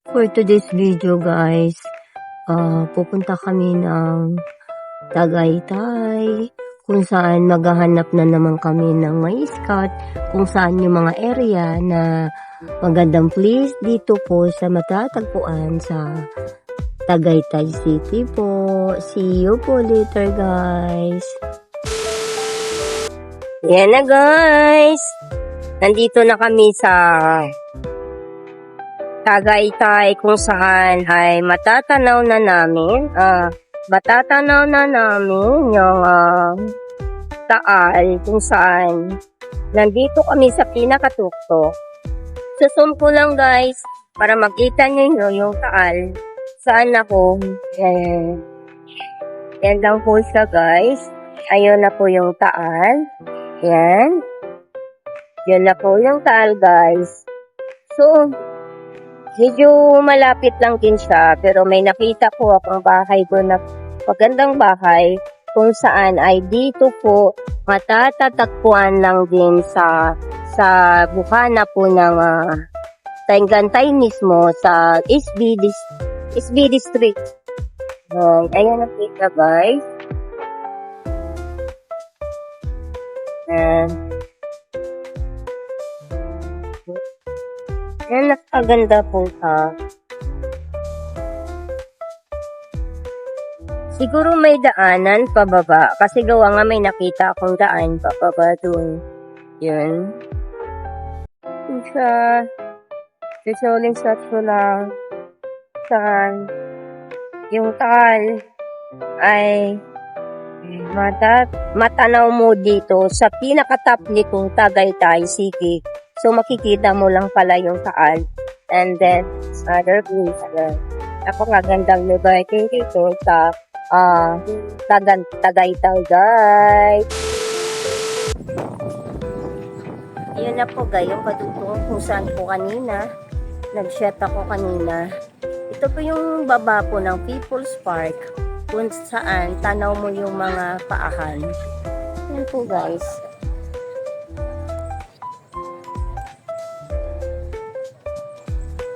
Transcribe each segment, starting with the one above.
For today's video guys, pupunta kami ng Tagaytay, kung saan maghahanap na naman kami ng may scout, kung saan yung mga area na magandang place dito po sa matatagpuan sa Tagaytay City po. See you po later guys. Yan na guys, nandito na kami sa Tagaytay, kung saan ay matatanaw na namin yung Taal, kung saan nandito kami sa pinakatuktok. Susum ko lang guys para makita niyo yung Taal. Saan ako? Yan lang po siya guys. Ayun na po yung Taal. Yan. Yan na po yung Taal guys. So, medyo malapit lang din siya, pero may nakita po akong bahay po na magandang bahay kung saan ay dito po matatatagpuan lang din sa bukana po ng Tagaytay mismo sa SB District. Ayan na kita guys. Yan, napakaganda po siya. Siguro may daanan pababa. Kasi gawa nga may nakita akong daan pababa dun. Yun. Yun siya. Susuling statue lang. Saan yung Taal ay matanaw mo dito sa pinakatap nitong Tagaytay City. So, makikita mo lang pala yung Taal. And then, other place. Napakagandang lugar dito sa Tagaytay, guys. Ayan na po, guys, yung patutong kung saan po kanina. Nag-shot ako kanina. Ito po yung baba po ng People's Park, kung saan tanaw mo yung mga paahan. Ayan po, guys.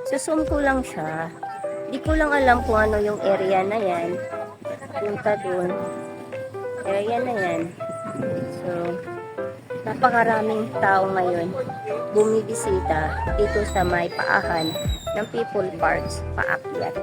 Susum ko lang siya. Di ko lang alam kung ano yung area na yan. Punta dun. Area na yan. So, napakaraming tao ngayon bumibisita dito sa may paahan ng People Parks, paakyat.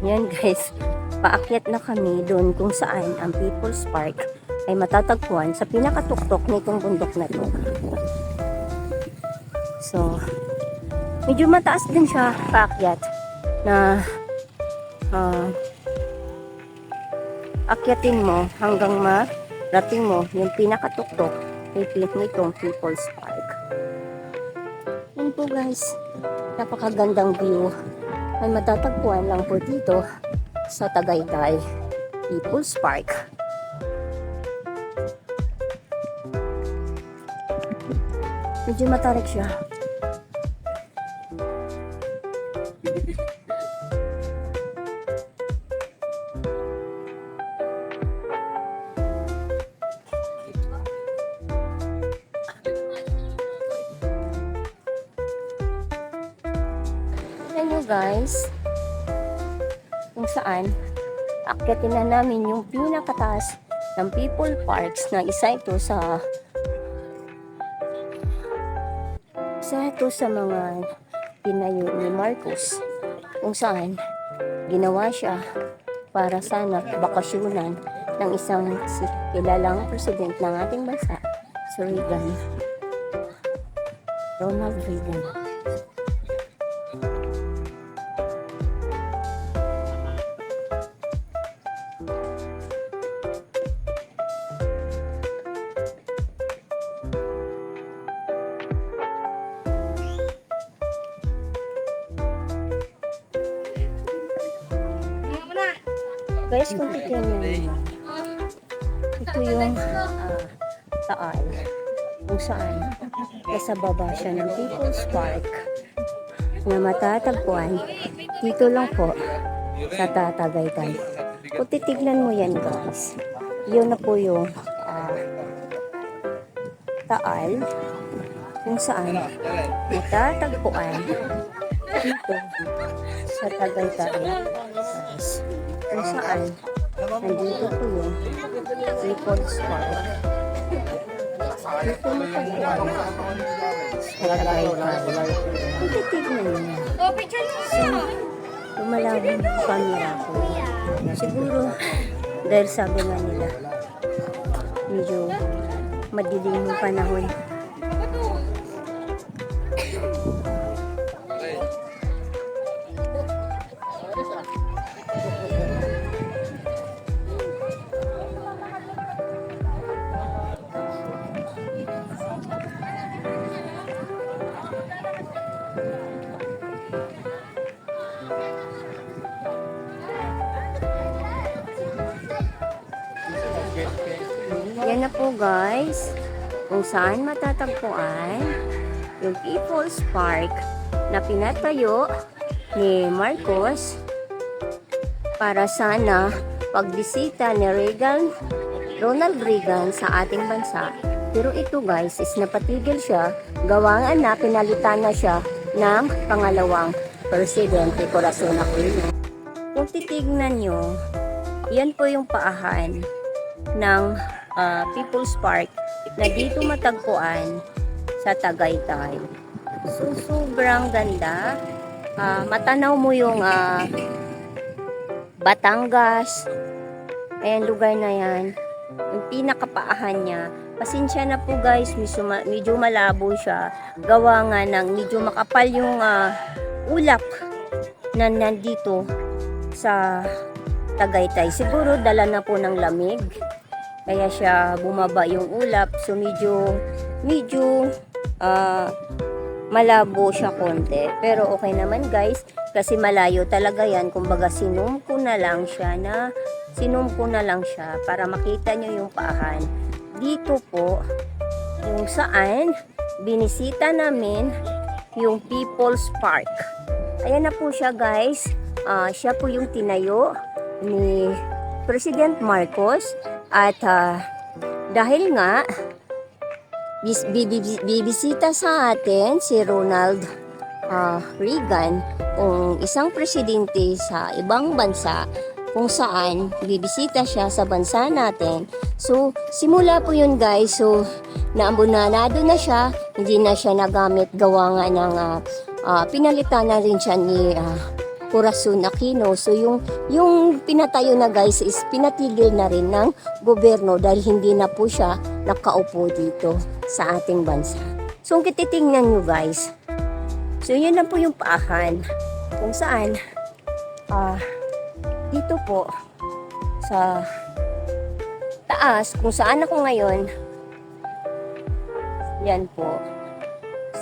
Yan guys, paakyat na kami doon kung saan ang People's Park ay matatagpuan sa pinakatuktok nitong bundok na to. So, medyo mataas din siya paakyat na akyatin mo hanggang marating mo yung pinakatuktok nitong People's Park. Yan po guys, napakagandang view ay matatagpuan lang po dito sa Tagaytay People's Park. Medyo matarik siya. Guys, kung saan akyatin na namin yung pinakataas ng People Parks na isa ito sa mga tinayo ni Marcos, kung saan ginawa siya para sana bakasyonan ng isang kilalang president ng ating bansa, si Ronald Reagan. Guys, kung titignan nyo, ito yung Taal, kung saan nasa baba siya ng People's Park. na matatagpuan dito lang po sa Tagaytay. Kung titignan mo yan guys, yun na po yung Taal kung saan matatagpuan dito sa Tagaytay guys. Kung saan nandito po yung People's Park. Dito matagpuan sa Tagaytay. Kung titignan mo yan. Lumalabo yung camera ko. Siguro, dahil sabi nga nila, medyo madilim yung panahon. Yan na po guys, kung saan matatagpuan yung People's Park na pinatayo ni Marcos para sana pagbisita ni Ronald Reagan sa ating bansa. Pero ito guys is napatigil siya, gawa na pinalitan na siya ng pangalawang presidente, Corazon Aquino. Kung titignan nyo, yan po yung paahan ng People's Park na dito matagpuan sa Tagaytay. So, sobrang ganda. Matanaw mo yung Batangas. Ayan, lugar na yan. Yung pinakapaahan niya. Pasensya na po guys, medyo malabo siya. Gawa nga ng medyo makapal yung ulap na nandito sa Tagaytay. Siguro dala na po ng lamig. Kaya siya bumaba yung ulap. So medyo malabo siya konti. Pero okay naman guys. Kasi malayo talaga yan. Kumbaga sinum ko na lang siya para makita nyo yung paahan. Dito po yung saan binisita namin yung People's Park. Ayan na po siya guys. Siya po yung tinayo ni President Marcos. At dahil nga bibisita sa atin si Ronald Reagan, kung isang presidente sa ibang bansa, kung saan bibisita siya sa bansa natin. So simula po yun guys, so naambunanado na siya, hindi na siya nagamit, gawa nga ng pinalitan na rin siya ni Corazon Aquino. So yung pinatayo na guys is pinatigil na rin ng gobyerno dahil hindi na po siya nakaupo dito sa ating bansa. So kung titingnan nyo guys, so yun na po yung paahan kung saan dito po sa taas kung saan ako ngayon, yan po.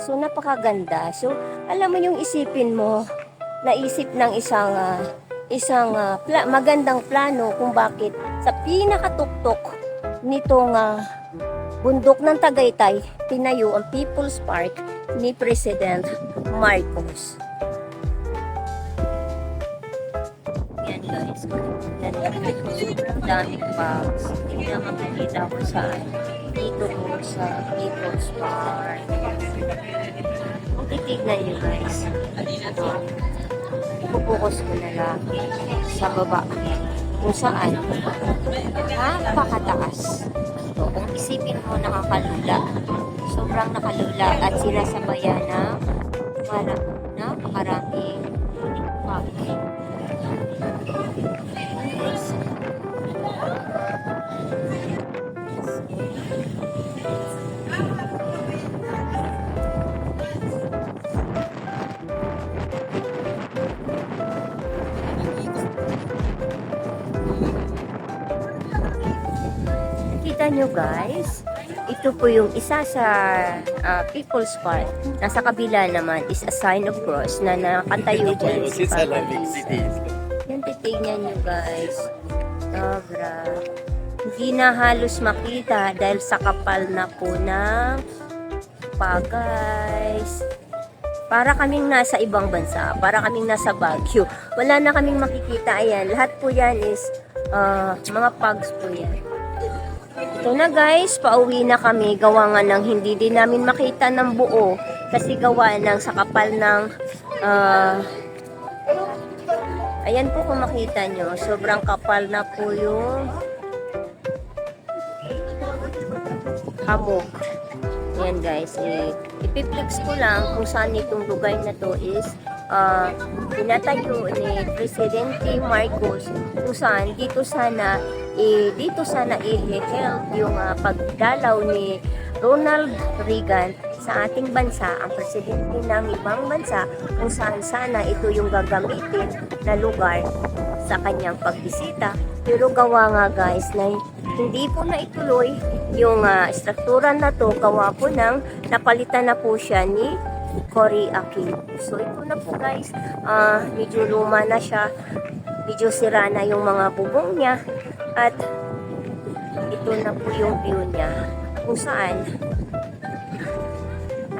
So napakaganda. So alam mo yung isipin mo, naisip ng isang magandang plano kung bakit sa pinakatuktok nitong bundok ng Tagaytay tinayo ang People's Park ni President Marcos. Yan guys, sobrang daming box. Hindi na makikita ko saan. Dito po sa People's Park. Kung titignan nyo guys, ipupokus ko na lang sa baba kung saan napakataas. So, kung isipin mo nakakalula, sobrang nakalula at sinasabayan ng napakaraming fog. Kita nyo guys, ito po yung isa sa People's Park. Nasa kabila naman is a sign of cross na nakatayo dyan sa yan, titignan nyo guys. Sobra. Hindi na halos makita dahil sa kapal na po ng guys. Para kaming nasa ibang bansa, para kaming nasa Baguio. Wala na kaming makikita. Ayan, lahat po yan is mga pugs po yan. Ito na guys, pauwi na kami. Gawa nga ng hindi din namin makita ng buo. Kasi gawa ng sa kapal ng ayan po kung makita nyo. Sobrang kapal na po yung hamog. Ayan guys, ipiplex ko lang kung saan itong lugar na to is pinatayo ni Presidente Marcos, kung saan dito sana i-held yung pagdalaw ni Ronald Reagan sa ating bansa, ang presidente ng ibang bansa, kung saan sana ito yung gagamitin na lugar sa kanyang pagbisita. Pero gawa nga guys na hindi po na ituloy yung struktura na to, gawa po ng napalitan na po siya ni Cory Aquino. So ito na po guys, medyo luma na siya, medyo sira na yung mga bubong niya, at ito na po yung view niya kung saan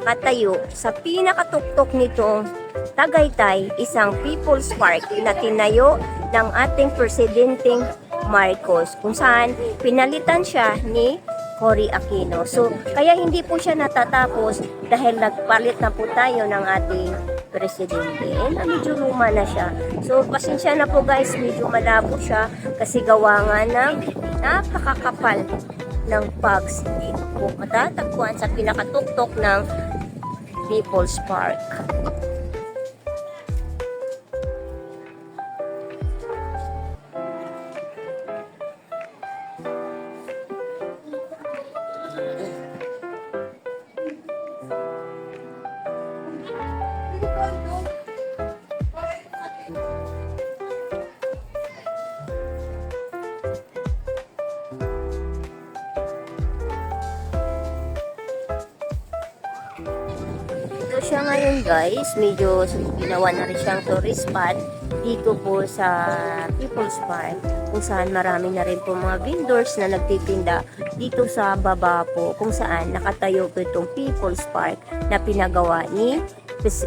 nakatayo sa pinakatuktok nitong Tagaytay, isang People's Park na tinayo ng ating Presidenteng Marcos, kung saan pinalitan siya ni Cory Aquino. So, kaya hindi po siya natatapos dahil nagpalit na po tayo ng ating presidente. Medyo luma na siya. So, pasensya na po guys, medyo malabo siya kasi gawa nga ng napakakapal ng pugs. Dito po matatagpuan sa pinakatuktok ng People's Park. Ito siya ngayon guys, medyo ginawa na rin siyang tourist spot dito po sa People's Park, kung saan marami na rin po mga vendors na nagtitinda dito sa baba po, kung saan nakatayo po itong People's Park na pinagawa ni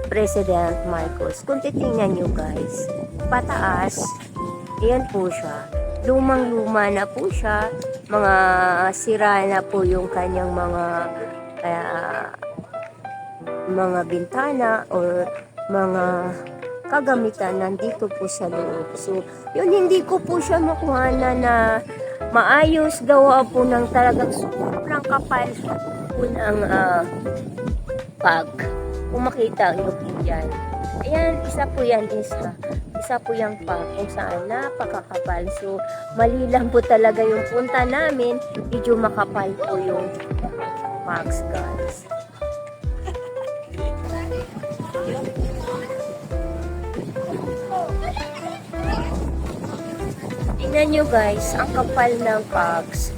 President Marcos. Kung titingnan nyo guys, pataas, ayan po siya, lumang-luma na po siya, mga sira na po yung kanyang mga bintana or mga kagamitan nandito po sa loob. So, yun, hindi ko po siya makuha na maayos, gawa po ng talagang sobrang kapal po ng pag. Kung makita nyo po yan. Ayan, isa po yan, isa po yung pag kung saan napakakapal. So, mali lang po talaga yung punta namin. Medyo makapal po yung pugs guys. Tingnan nyo guys, ang kapal ng pugs.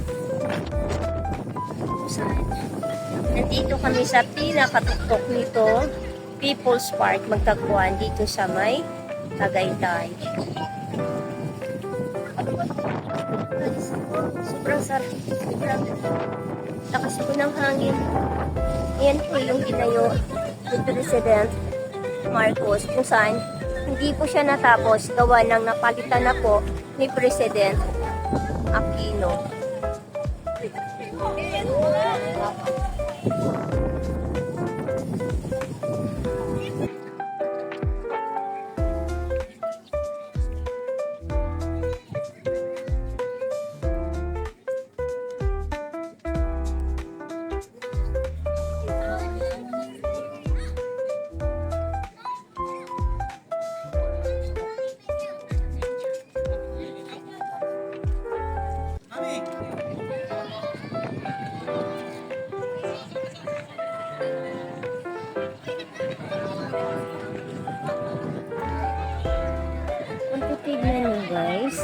Nandito kami sa pinakatuktok nito, People's Park, magtagpuan dito sa may Tagaytay. Sobrang sarap, sobrang lakas po ng hangin. Yan po yung ginayo ni President Marcos, kung saan hindi po siya natapos, gawa ng napalitan na po ni President Aquino. Tignan nyo guys,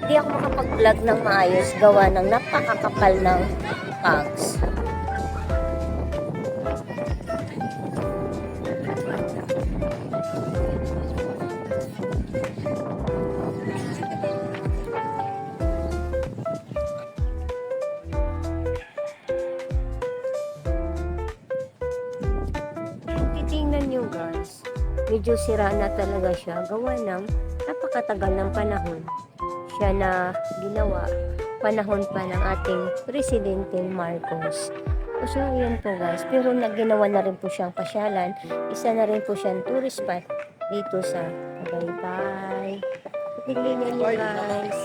hindi ako makapag-vlog ng maayos, gawa ng napakakapal ng pugs. nyo guys, medyo sira na talaga siya. Gawa ng napakatagal ng panahon siya na ginawa. Panahon pa ng ating Presidente Marcos. So, yun po guys. Pero ginawa na rin po siyang pasyalan. Isa na rin po siyang tourist spot dito sa Tagaytay. Tignan nyo guys.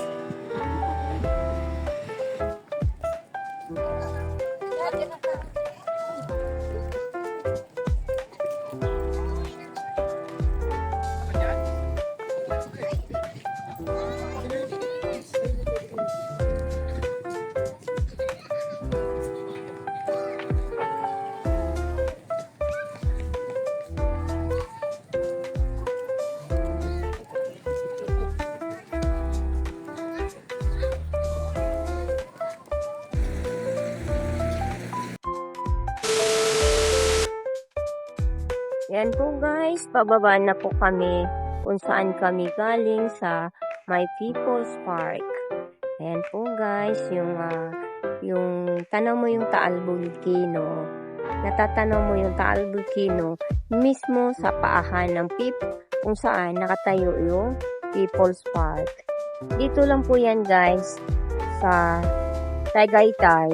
Yan po guys, pababa na po kami kung saan kami galing sa My People's Park. Ayan po guys, yung tanaw mo yung Taal Volcano. Natatanaw mo yung Taal Volcano mismo sa paahan ng kung saan nakatayo yung People's Park. Dito lang po yan guys, sa Tagaytay,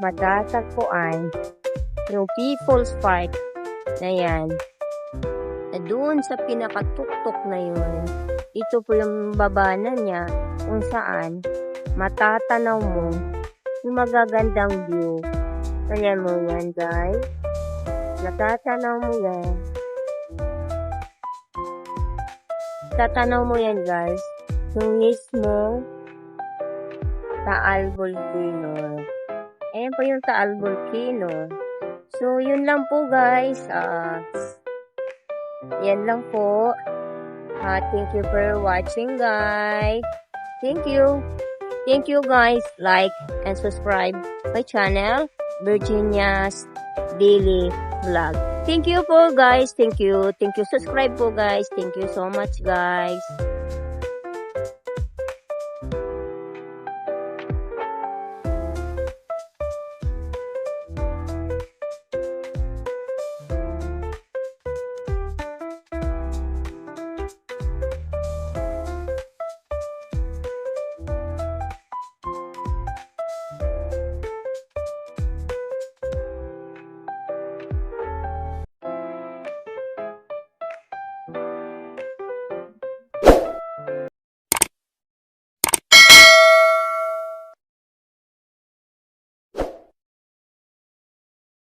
matatagpuan yung People's Park na yan, na doon sa pinakatuktok na yun. Ito po yung babanan niya kung saan matatanaw mo yung magagandang view. Kaya mo yan guys, natatanaw mo yan. Tatanaw mo yan guys, yung mismo Taal Volcano. Ayan po yung Taal Volcano. So, yun lang po guys. Yan lang po. Thank you for watching guys. Thank you. Thank you guys. Like and subscribe my channel, Virginia's Daily Vlog. Thank you po guys. Thank you. Thank you. Subscribe po guys. Thank you so much guys.